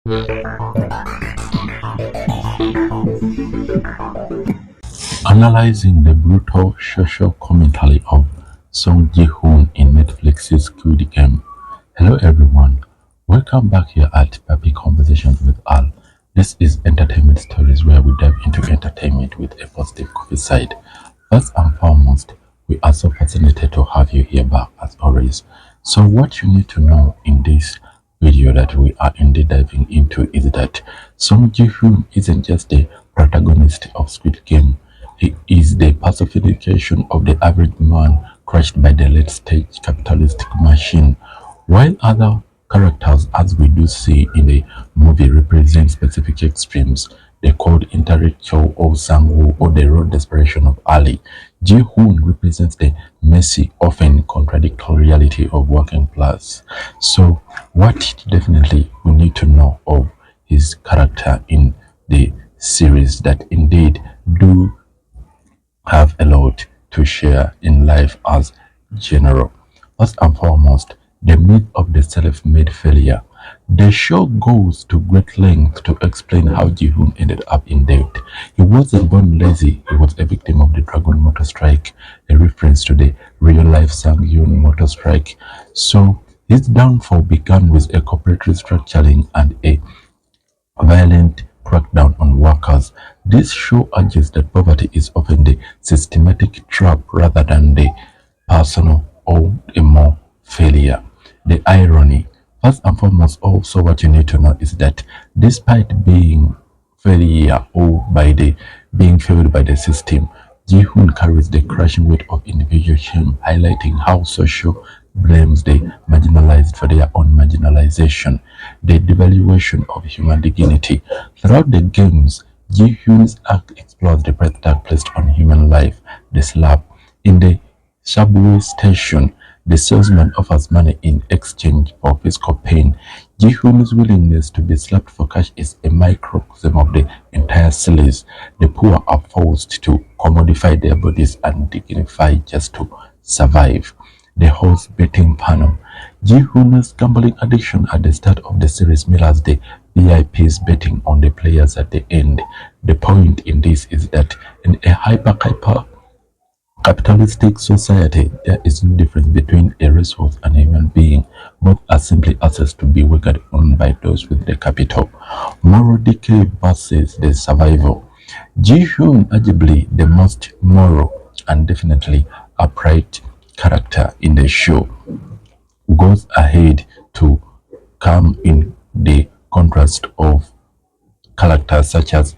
Analyzing the brutal social commentary of Seung Gi-hun in Netflix's Squid Game. Hello everyone, welcome back here at Papi Conversations with Al. This is Entertainment Stories where we dive into entertainment with a positive coffee side. First and foremost, we are so fascinated to have you here back as always. So what you need to know in this video that we are indeed diving into is that Seong Gi-hun isn't just the protagonist of Squid Game. He is the personification of the average man crushed by the late-stage capitalistic machine, while other characters, as we do see in the movie, represent specific extremes. The cold intellectual of Sang-woo or the raw desperation of Ali. Ji-hoon represents the messy, often contradictory reality of working class. So, what definitely we need to know of his character in the series that indeed do have a lot to share in life as general. First and foremost, the myth of the self-made failure. The show goes to great lengths to explain how Ji-hoon ended up in debt. He wasn't born lazy, he was a victim of the Dragon Motor Strike, a reference to the real-life Seung Gi-hun motor strike. So, his downfall began with a corporate restructuring and a violent crackdown on workers. This show urges that poverty is often the systematic trap rather than the personal or a more failure. The irony, first and foremost, also what you need to know is that despite being failure or by the being failed by the system, Ji-hoon carries the crushing weight of individual shame, highlighting how social blames the marginalized for their own marginalization, the devaluation of human dignity. Throughout the games, Ji-hoon's act explores the price tag placed on human life, the slap. In the subway station, the salesman offers money in exchange for physical pain. Ji-hoon's willingness to be slapped for cash is a microcosm of the entire series. The poor are forced to commodify their bodies and dignify just to survive. The host betting panel. Ji-hoon's gambling addiction at the start of the series mirrors the VIP's betting on the players at the end. The point in this is that in a hyper capitalistic society, there is no difference between a racehorse and a human being. Both are simply assets to be worked on by those with the capital. Moral decay versus the survival. Ji-hoon, arguably the most moral and definitely upright character in the show, goes ahead to come in the contrast of characters such as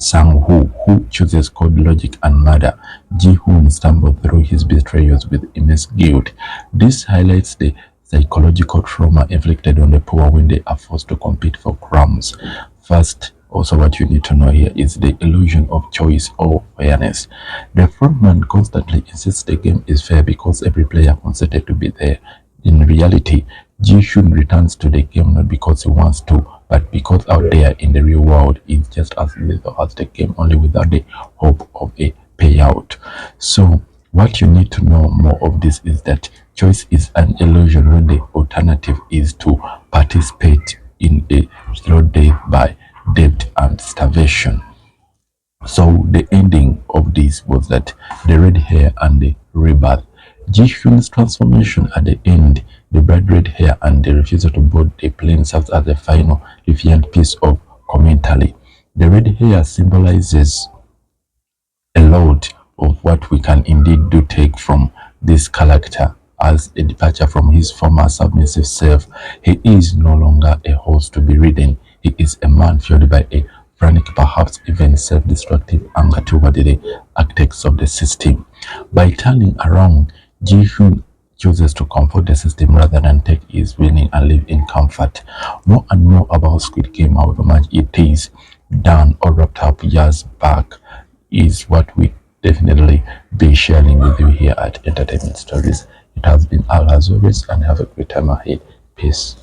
Sang-woo, who chooses cold logic and murder. Ji-hoon stumbles through his betrayals with immense guilt. This highlights the psychological trauma inflicted on the poor when they are forced to compete for crumbs. First, also what you need to know here is the illusion of choice or fairness. The frontman constantly insists the game is fair because every player consented to be there. In reality, Ji-hoon returns to the game not because he wants to, but because out there in the real world is just as lethal as the game, only without the hope of a payout. So, what you need to know more of this is that choice is an illusion when the alternative is to participate in a slow death by debt and starvation. So the ending of this was that the red hair and the rebirth. Ji-hoon's transformation at the end, the bright red hair and the refusal to board the plane serves as the final defiant piece of commentary. The red hair symbolizes a lot of what we can indeed do take from this character as a departure from his former submissive self. He is no longer a horse to be ridden. He is a man fueled by a frantic, perhaps even self-destructive anger toward the architects of the system. By turning around, Ji-hoon chooses to comfort the system rather than take his winning and live in comfort. More and more about Squid Game, however much it is done or wrapped up years back, is what we definitely be sharing with you here at Entertainment Stories. It has been Al as always, and have a great time ahead. Peace.